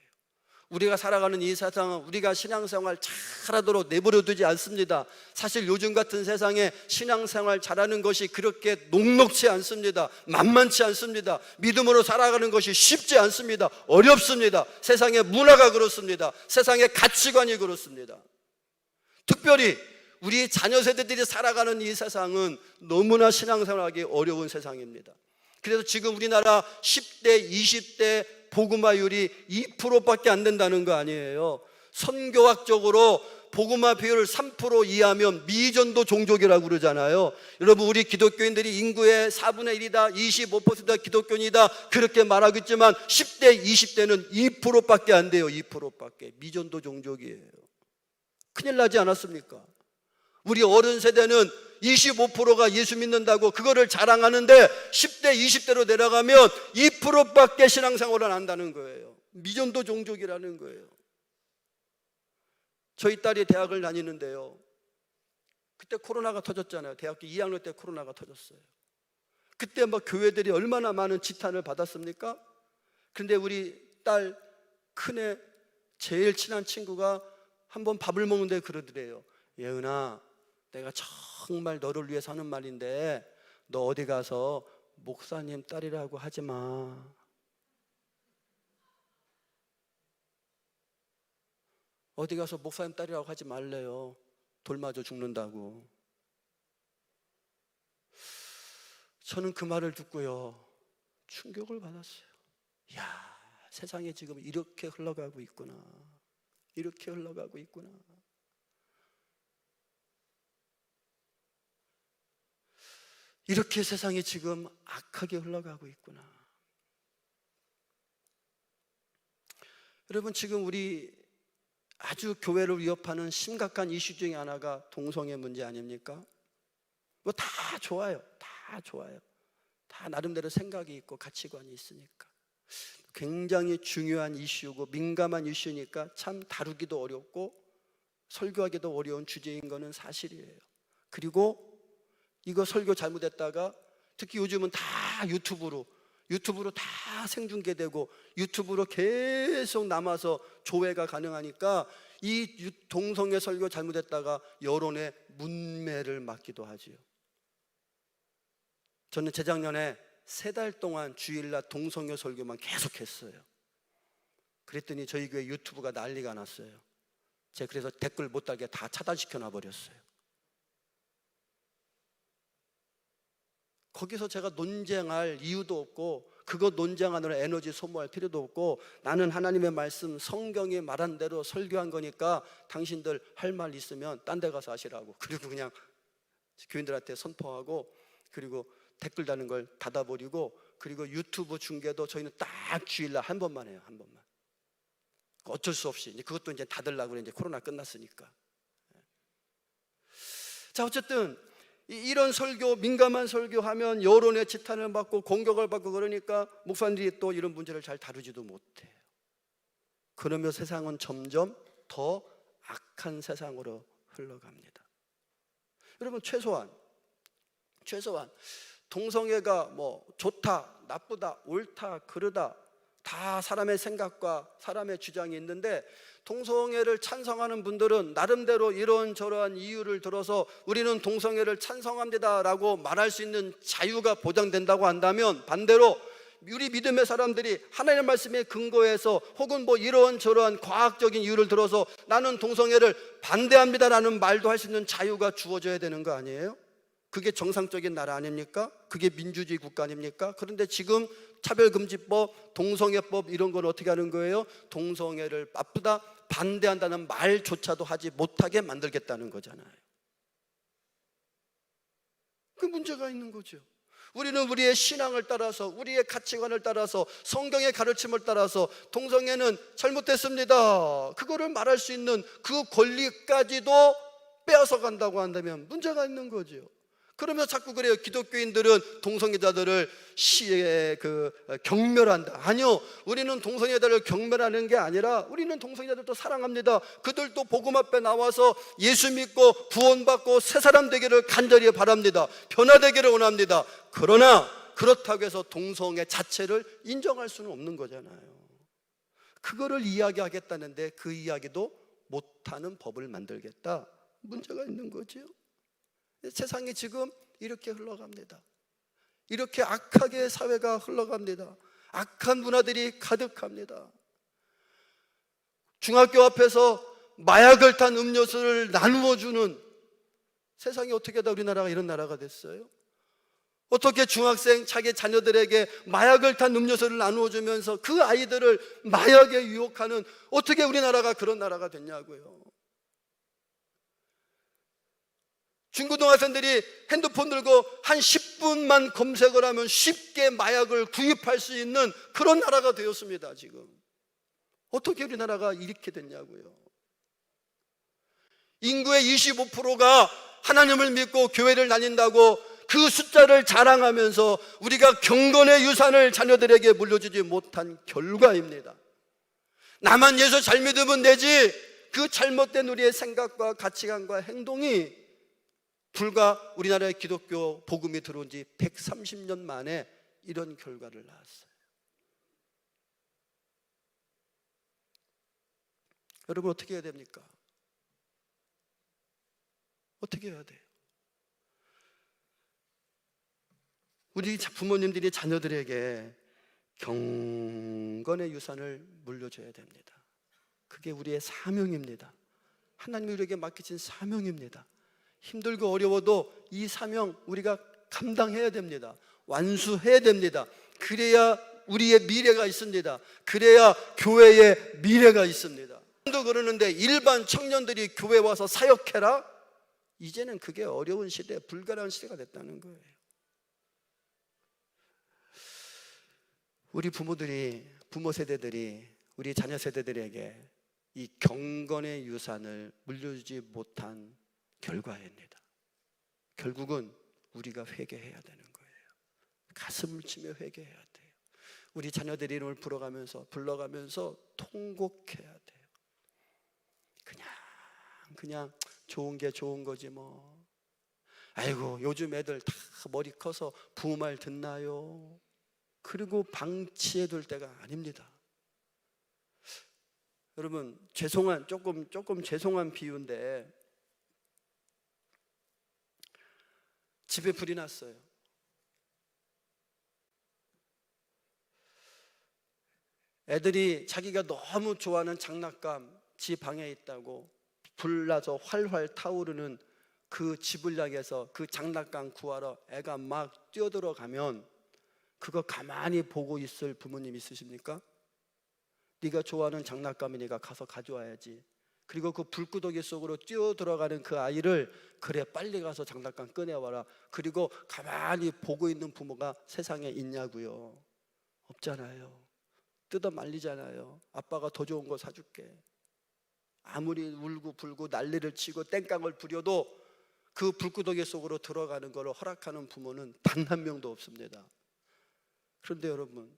우리가 살아가는 이 세상은 우리가 신앙생활 잘하도록 내버려 두지 않습니다. 사실 요즘 같은 세상에 신앙생활 잘하는 것이 그렇게 녹록지 않습니다. 만만치 않습니다. 믿음으로 살아가는 것이 쉽지 않습니다. 어렵습니다. 세상의 문화가 그렇습니다. 세상의 가치관이 그렇습니다. 특별히 우리 자녀 세대들이 살아가는 이 세상은 너무나 신앙생활하기 어려운 세상입니다. 그래서 지금 우리나라 10대, 20대 복음화율이 2%밖에 안 된다는 거 아니에요. 선교학적으로 복음화 비율 3% 이하면 미전도 종족이라고 그러잖아요. 여러분, 우리 기독교인들이 인구의 4분의 1이다, 25%가 기독교인이다 그렇게 말하고 있지만 10대, 20대는 2%밖에 안 돼요. 2%밖에. 미전도 종족이에요. 큰일 나지 않았습니까? 우리 어른 세대는 25%가 예수 믿는다고 그거를 자랑하는데 10대, 20대로 내려가면 2%밖에 신앙생활을 안 한다는 거예요. 미전도 종족이라는 거예요. 저희 딸이 대학을 다니는데요, 그때 코로나가 터졌잖아요. 대학교 2학년 때 코로나가 터졌어요. 그때 뭐 교회들이 얼마나 많은 지탄을 받았습니까? 그런데 우리 딸 큰애 제일 친한 친구가 한번 밥을 먹는데 그러더래요. 예은아, 내가 정말 너를 위해서 하는 말인데 너 어디 가서 목사님 딸이라고 하지 마. 어디 가서 목사님 딸이라고 하지 말래요. 돌 맞아 죽는다고. 저는 그 말을 듣고요, 충격을 받았어요. 이야, 세상에 지금 이렇게 흘러가고 있구나. 이렇게 흘러가고 있구나. 이렇게 세상이 지금 악하게 흘러가고 있구나. 여러분, 지금 우리 아주 교회를 위협하는 심각한 이슈 중에 하나가 동성애 문제 아닙니까? 뭐 다 좋아요. 다 좋아요. 다 나름대로 생각이 있고 가치관이 있으니까. 굉장히 중요한 이슈고 민감한 이슈니까 참 다루기도 어렵고 설교하기도 어려운 주제인 거는 사실이에요. 그리고 이거 설교 잘못했다가 특히 요즘은 다 유튜브로 다 생중계되고 유튜브로 계속 남아서 조회가 가능하니까 이 동성애 설교 잘못했다가 여론의 문매를 맞기도 하지요. 저는 재작년에 3달 동안 주일날 동성애 설교만 계속했어요. 그랬더니 저희 교회 유튜브가 난리가 났어요. 제가 그래서 댓글 못 달게 다 차단시켜 놔버렸어요. 거기서 제가 논쟁할 이유도 없고 그거 논쟁하느라 에너지 소모할 필요도 없고 나는 하나님의 말씀 성경이 말한 대로 설교한 거니까 당신들 할 말 있으면 딴 데 가서 하시라고, 그리고 그냥 교인들한테 선포하고, 그리고 댓글 다는 걸 닫아버리고, 그리고 유튜브 중계도 저희는 딱 주일날 한 번만 해요. 한 번만. 어쩔 수 없이 이제 그것도 이제 닫으려고 그래. 이제 코로나 끝났으니까. 자, 어쨌든 이런 설교, 민감한 설교하면 여론의 지탄을 받고 공격을 받고 그러니까 목사님들이 또 이런 문제를 잘 다루지도 못해요. 그러며 세상은 점점 더 악한 세상으로 흘러갑니다. 여러분, 최소한 동성애가 뭐 좋다, 나쁘다, 옳다, 그르다 다 사람의 생각과 사람의 주장이 있는데, 동성애를 찬성하는 분들은 나름대로 이런저러한 이유를 들어서 우리는 동성애를 찬성합니다 라고 말할 수 있는 자유가 보장된다고 한다면, 반대로 우리 믿음의 사람들이 하나님의 말씀에 근거해서 혹은 뭐 이런저러한 과학적인 이유를 들어서 나는 동성애를 반대합니다 라는 말도 할 수 있는 자유가 주어져야 되는 거 아니에요? 그게 정상적인 나라 아닙니까? 그게 민주주의 국가 아닙니까? 그런데 지금 차별금지법, 동성애법 이런 건 어떻게 하는 거예요? 동성애를 나쁘다, 반대한다는 말조차도 하지 못하게 만들겠다는 거잖아요. 그 문제가 있는 거죠. 우리는 우리의 신앙을 따라서, 우리의 가치관을 따라서, 성경의 가르침을 따라서 동성애는 잘못됐습니다, 그거를 말할 수 있는 그 권리까지도 빼앗아 간다고 한다면 문제가 있는 거죠. 그러면 자꾸 그래요. 기독교인들은 동성애자들을 경멸한다. 아니요, 우리는 동성애자들을 경멸하는 게 아니라 우리는 동성애자들도 사랑합니다. 그들도 복음 앞에 나와서 예수 믿고 구원받고 새 사람 되기를 간절히 바랍니다. 변화되기를 원합니다. 그러나 그렇다고 해서 동성애 자체를 인정할 수는 없는 거잖아요. 그거를 이야기하겠다는데 그 이야기도 못하는 법을 만들겠다. 문제가 있는 거죠. 세상이 지금 이렇게 흘러갑니다. 이렇게 악하게 사회가 흘러갑니다. 악한 문화들이 가득합니다. 중학교 앞에서 마약을 탄 음료수를 나누어 주는 세상이 어떻게 하다 우리나라가 이런 나라가 됐어요? 어떻게 중학생 자기 자녀들에게 마약을 탄 음료수를 나누어 주면서 그 아이들을 마약에 유혹하는, 어떻게 우리나라가 그런 나라가 됐냐고요. 중고등학생들이 핸드폰 들고 한 10분만 검색을 하면 쉽게 마약을 구입할 수 있는 그런 나라가 되었습니다. 지금 어떻게 우리나라가 이렇게 됐냐고요. 인구의 25%가 하나님을 믿고 교회를 다닌다고 그 숫자를 자랑하면서 우리가 경건의 유산을 자녀들에게 물려주지 못한 결과입니다. 나만 예수 잘 믿으면 되지, 그 잘못된 우리의 생각과 가치관과 행동이 불과 우리나라의 기독교 복음이 들어온 지 130년 만에 이런 결과를 낳았어요. 여러분, 어떻게 해야 됩니까? 어떻게 해야 돼요? 우리 부모님들이 자녀들에게 경건의 유산을 물려줘야 됩니다. 그게 우리의 사명입니다. 하나님이 우리에게 맡기신 사명입니다. 힘들고 어려워도 이 사명 우리가 감당해야 됩니다. 완수해야 됩니다. 그래야 우리의 미래가 있습니다. 그래야 교회의 미래가 있습니다. 또 그러는데 일반 청년들이 교회 와서 사역해라? 이제는 그게 어려운 시대, 불가능한 시대가 됐다는 거예요. 우리 부모들이, 부모 세대들이 우리 자녀 세대들에게 이 경건의 유산을 물려주지 못한 결과입니다. 결국은 우리가 회개해야 되는 거예요. 가슴을 치며 회개해야 돼요. 우리 자녀들이 이름을 불러가면서 통곡해야 돼요. 그냥 좋은 게 좋은 거지 뭐. 아이고, 요즘 애들 다 머리 커서 부모 말 듣나요? 그리고 방치해 둘 때가 아닙니다. 여러분, 조금 죄송한 비유인데, 집에 불이 났어요. 애들이 자기가 너무 좋아하는 장난감 집 방에 있다고 불나서 활활 타오르는 그 집을 향해서 그 장난감 구하러 애가 막 뛰어들어가면 그거 가만히 보고 있을 부모님 있으십니까? 네가 좋아하는 장난감이니까 가서 가져와야지. 그리고 그 불구덩이 속으로 뛰어들어가는 그 아이를 그래 빨리 가서 장난감 꺼내와라. 그리고 가만히 보고 있는 부모가 세상에 있냐고요? 없잖아요. 뜯어 말리잖아요. 아빠가 더 좋은 거 사줄게. 아무리 울고 불고 난리를 치고 땡깡을 부려도 그 불구덩이 속으로 들어가는 걸 허락하는 부모는 단 한 명도 없습니다. 그런데 여러분,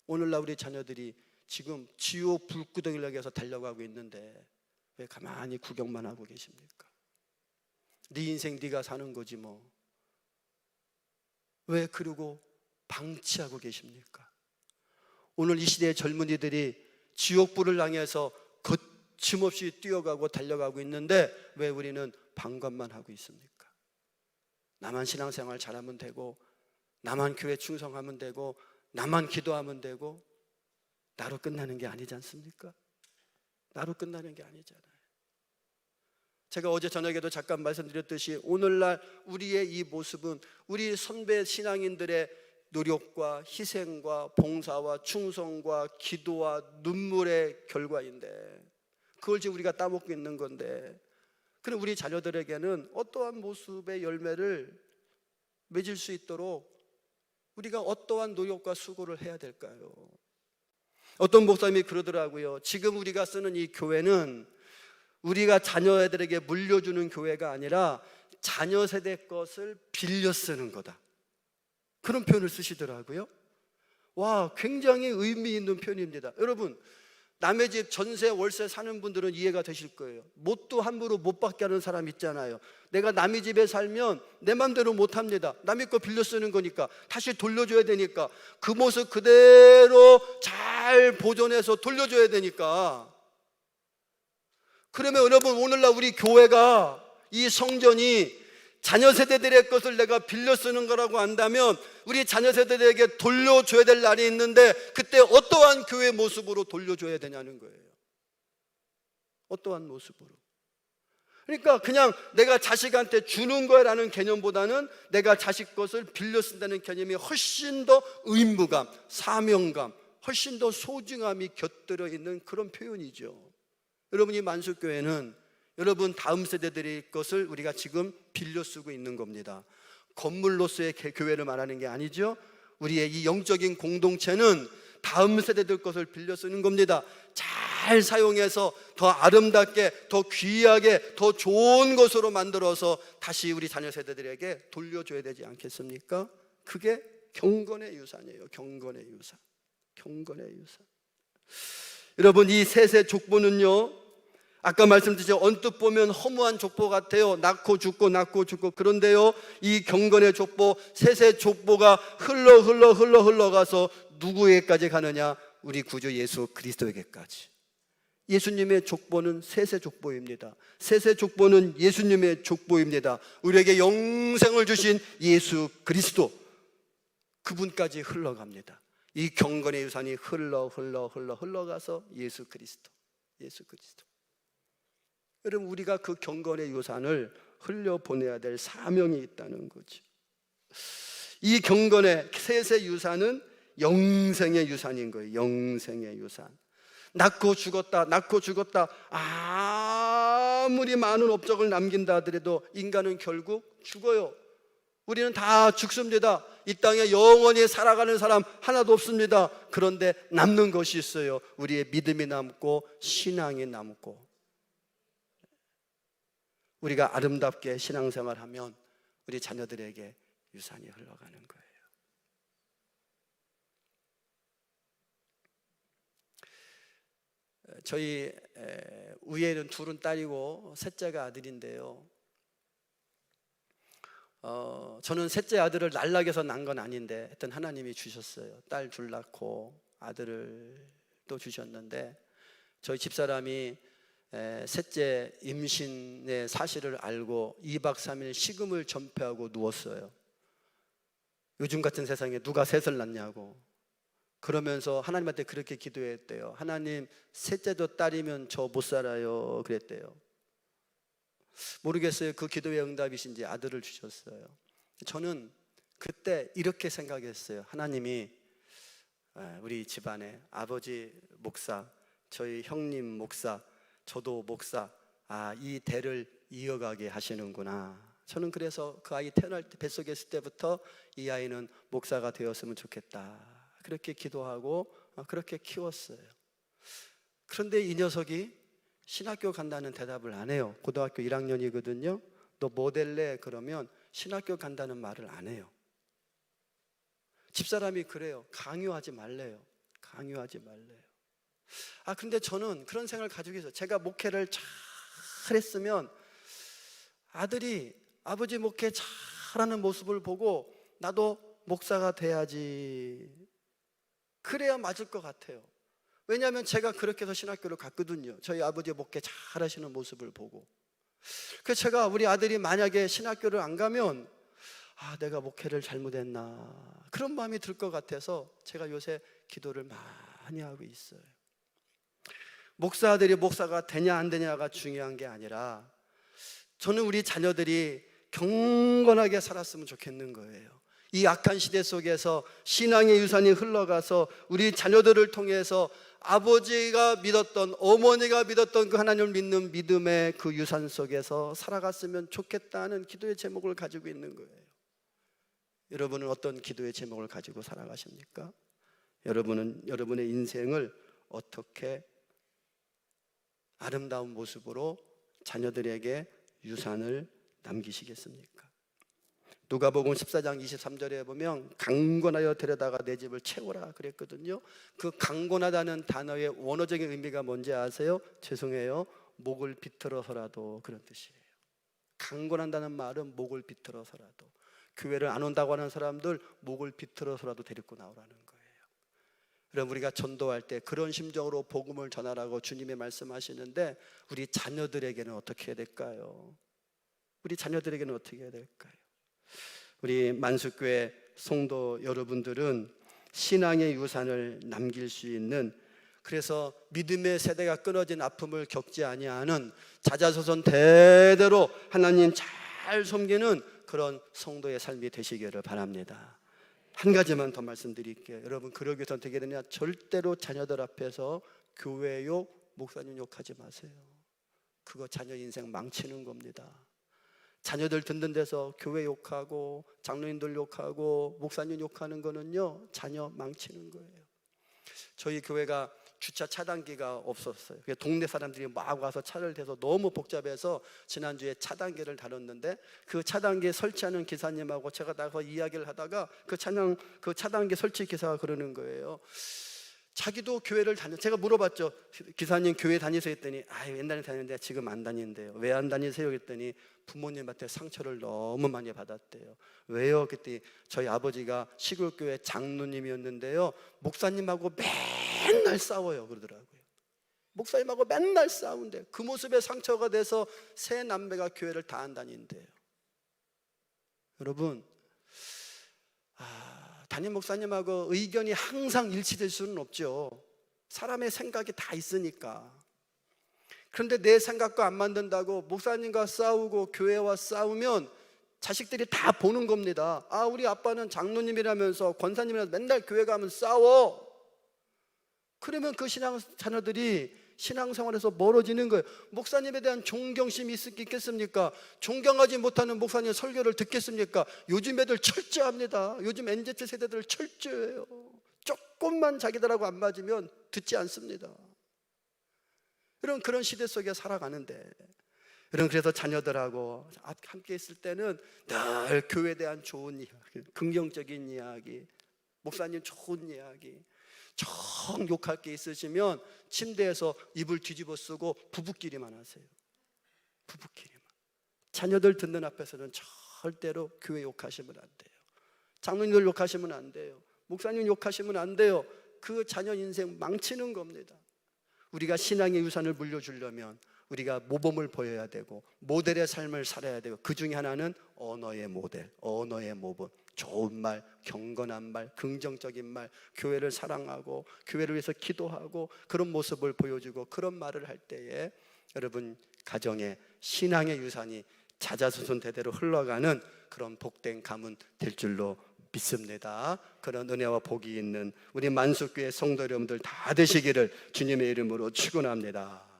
오늘날 우리 자녀들이 지금 지옥 불구덩이를 향해서 달려가고 있는데 왜 가만히 구경만 하고 계십니까? 네 인생 네가 사는 거지 뭐. 왜 그러고 방치하고 계십니까? 오늘 이 시대의 젊은이들이 지옥불을 향해서 거침없이 뛰어가고 달려가고 있는데 왜 우리는 방관만 하고 있습니까? 나만 신앙생활 잘하면 되고, 나만 교회 충성하면 되고, 나만 기도하면 되고, 나로 끝나는 게 아니지 않습니까? 나로 끝나는 게 아니잖아요. 제가 어제 저녁에도 잠깐 말씀드렸듯이 오늘날 우리의 이 모습은 우리 선배 신앙인들의 노력과 희생과 봉사와 충성과 기도와 눈물의 결과인데, 그걸 지금 우리가 따먹고 있는 건데, 그럼 우리 자녀들에게는 어떠한 모습의 열매를 맺을 수 있도록 우리가 어떠한 노력과 수고를 해야 될까요? 어떤 목사님이 그러더라고요. 지금 우리가 쓰는 이 교회는 우리가 자녀들에게 물려주는 교회가 아니라 자녀 세대 것을 빌려 쓰는 거다, 그런 표현을 쓰시더라고요. 와, 굉장히 의미 있는 표현입니다. 여러분, 남의 집 전세 월세 사는 분들은 이해가 되실 거예요. 뭣도 함부로 못 받게 하는 사람 있잖아요. 내가 남의 집에 살면 내 맘대로 못 합니다. 남의 거 빌려 쓰는 거니까 다시 돌려줘야 되니까 그 모습 그대로 잘 보존해서 돌려줘야 되니까. 그러면 여러분, 오늘날 우리 교회가, 이 성전이 자녀 세대들의 것을 내가 빌려 쓰는 거라고 한다면 우리 자녀 세대들에게 돌려줘야 될 날이 있는데, 그때 어떠한 교회 모습으로 돌려줘야 되냐는 거예요. 어떠한 모습으로. 그러니까 그냥 내가 자식한테 주는 거라는 개념보다는 내가 자식 것을 빌려 쓴다는 개념이 훨씬 더 의무감, 사명감, 훨씬 더 소중함이 곁들여 있는 그런 표현이죠. 여러분, 이 만수교회는 여러분 다음 세대들의 것을 우리가 지금 빌려 쓰고 있는 겁니다. 건물로서의 교회를 말하는 게 아니죠. 우리의 이 영적인 공동체는 다음 세대들 것을 빌려 쓰는 겁니다. 잘 사용해서 더 아름답게, 더 귀하게, 더 좋은 것으로 만들어서 다시 우리 자녀 세대들에게 돌려줘야 되지 않겠습니까? 그게 경건의 유산이에요. 경건의 유산. 경건의 유산. 여러분, 이 셋의 족보는요, 아까 말씀드렸죠. 언뜻 보면 허무한 족보 같아요. 낳고 죽고 낳고 죽고. 그런데요, 이 경건의 족보, 셋의 족보가 흘러가서 누구에게까지 가느냐? 우리 구주 예수 그리스도에게까지. 예수님의 족보는 셋의 족보입니다. 셋의 족보는 예수님의 족보입니다. 우리에게 영생을 주신 예수 그리스도, 그분까지 흘러갑니다. 이 경건의 유산이 흘러가서 예수 그리스도. 여러분, 우리가 그 경건의 유산을 흘려보내야 될 사명이 있다는 거죠. 이 경건의 셋의 유산은 영생의 유산인 거예요. 영생의 유산. 낳고 죽었다 아무리 많은 업적을 남긴다 하더라도 인간은 결국 죽어요. 우리는 다 죽습니다. 이 땅에 영원히 살아가는 사람 하나도 없습니다. 그런데 남는 것이 있어요. 우리의 믿음이 남고 신앙이 남고, 우리가 아름답게 신앙생활하면 우리 자녀들에게 유산이 흘러가는 거예요. 저희 위에는 둘은 딸이고 셋째가 아들인데요, 저는 셋째 아들을 날락에서 낳은 건 아닌데 하여튼 하나님이 주셨어요. 딸 둘 낳고 아들을 또 주셨는데, 저희 집사람이 셋째 임신의 사실을 알고 2박 3일 식음을 전폐하고 누웠어요. 요즘 같은 세상에 누가 셋을 낳냐고. 그러면서 하나님한테 그렇게 기도했대요. 하나님, 셋째도 딸이면 저 못 살아요. 그랬대요. 모르겠어요. 그 기도의 응답이신지 아들을 주셨어요. 저는 그때 이렇게 생각했어요. 하나님이 우리 집안에 아버지 목사, 저희 형님 목사, 저도 목사, 이 대를 이어가게 하시는구나. 저는 그래서 그 아이 태어날 때 뱃속에 있을 때부터 이 아이는 목사가 되었으면 좋겠다, 그렇게 기도하고 그렇게 키웠어요. 그런데 이 녀석이 신학교 간다는 대답을 안 해요. 고등학교 1학년이거든요. 너 뭐 될래? 그러면 신학교 간다는 말을 안 해요. 집사람이 그래요. 강요하지 말래요. 강요하지 말래요. 근데 저는 그런 생각을 가지고 있어요. 제가 목회를 잘 했으면 아들이 아버지 목회 잘하는 모습을 보고 나도 목사가 돼야지, 그래야 맞을 것 같아요. 왜냐하면 제가 그렇게 해서 신학교를 갔거든요. 저희 아버지 목회 잘하시는 모습을 보고. 그래서 제가 우리 아들이 만약에 신학교를 안 가면 내가 목회를 잘못했나, 그런 마음이 들 것 같아서 제가 요새 기도를 많이 하고 있어요. 목사들이 목사가 되냐 안 되냐가 중요한 게 아니라 저는 우리 자녀들이 경건하게 살았으면 좋겠는 거예요. 이 악한 시대 속에서 신앙의 유산이 흘러가서 우리 자녀들을 통해서 아버지가 믿었던, 어머니가 믿었던 그 하나님을 믿는 믿음의 그 유산 속에서 살아갔으면 좋겠다는 기도의 제목을 가지고 있는 거예요. 여러분은 어떤 기도의 제목을 가지고 살아가십니까? 여러분은 여러분의 인생을 어떻게 아름다운 모습으로 자녀들에게 유산을 남기시겠습니까? 누가복음 14장 23절에 보면 강권하여 데려다가 내 집을 채우라 그랬거든요. 그 강권하다는 단어의 원어적인 의미가 뭔지 아세요? 죄송해요, 목을 비틀어서라도, 그런 뜻이에요. 강권한다는 말은 목을 비틀어서라도, 교회를 안 온다고 하는 사람들 목을 비틀어서라도 데리고 나오라는 거예요. 그럼 우리가 전도할 때 그런 심정으로 복음을 전하라고 주님이 말씀하시는데 우리 자녀들에게는 어떻게 해야 될까요? 우리 자녀들에게는 어떻게 해야 될까요? 우리 만수교회 성도 여러분들은 신앙의 유산을 남길 수 있는, 그래서 믿음의 세대가 끊어진 아픔을 겪지 아니하는 자자손손 대대로 하나님 잘 섬기는 그런 성도의 삶이 되시기를 바랍니다. 한 가지만 더 말씀드릴게요. 여러분, 그러기 위해서 어떻게 되냐? 절대로 자녀들 앞에서 교회 욕, 목사님 욕하지 마세요. 그거 자녀 인생 망치는 겁니다. 자녀들 듣는 데서 교회 욕하고 장로님들 욕하고 목사님 욕하는 거는요, 자녀 망치는 거예요. 저희 교회가 주차 차단기가 없었어요. 동네 사람들이 막 와서 차를 대서 너무 복잡해서 지난주에 차단기를 다뤘는데 그 차단기 설치하는 기사님하고 제가 나가서 이야기를 하다가 그 차단기 설치 기사가 그러는 거예요. 자기도 교회를 제가 물어봤죠. 기사님 교회 다니세요? 했더니 옛날에 다녔는데 지금 안 다니는데요. 왜 안 다니세요? 했더니 부모님한테 상처를 너무 많이 받았대요. 왜요? 그때 저희 아버지가 시골교회 장로님이었는데요, 목사님하고 맨날 싸워요 그러더라고요. 목사님하고 맨날 싸운대. 그 모습에 상처가 돼서 세 남매가 교회를 다 안 다닌대요. 여러분, 담임 목사님하고 의견이 항상 일치될 수는 없죠. 사람의 생각이 다 있으니까. 그런데 내 생각과 안 맞는다고 목사님과 싸우고 교회와 싸우면 자식들이 다 보는 겁니다. 우리 아빠는 장로님이라면서 권사님이라면서 맨날 교회 가면 싸워. 그러면 그 자녀들이 신앙생활에서 멀어지는 거예요. 목사님에 대한 존경심이 있겠습니까? 존경하지 못하는 목사님 설교를 듣겠습니까? 요즘 애들 철저합니다. 요즘 MZ 세대들 철저해요. 조금만 자기들하고 안 맞으면 듣지 않습니다. 그런 시대 속에 살아가는데, 그래서 자녀들하고 함께 있을 때는 늘 교회에 대한 좋은 이야기, 긍정적인 이야기, 목사님 좋은 이야기. 정 욕할 게 있으시면 침대에서 이불 뒤집어 쓰고 부부끼리만 하세요. 부부끼리만. 자녀들 듣는 앞에서는 절대로 교회 욕하시면 안 돼요. 장로님들 욕하시면 안 돼요. 목사님 욕하시면 안 돼요. 그 자녀 인생 망치는 겁니다. 우리가 신앙의 유산을 물려주려면 우리가 모범을 보여야 되고 모델의 삶을 살아야 되고, 그 중에 하나는 언어의 모델, 언어의 모범. 좋은 말, 경건한 말, 긍정적인 말, 교회를 사랑하고 교회를 위해서 기도하고 그런 모습을 보여주고, 그런 말을 할 때에 여러분 가정에 신앙의 유산이 자자손손 대대로 흘러가는 그런 복된 가문 될 줄로 믿습니다. 그런 은혜와 복이 있는 우리 만숙교회 성도 여러분들 다 되시기를 주님의 이름으로 축원합니다.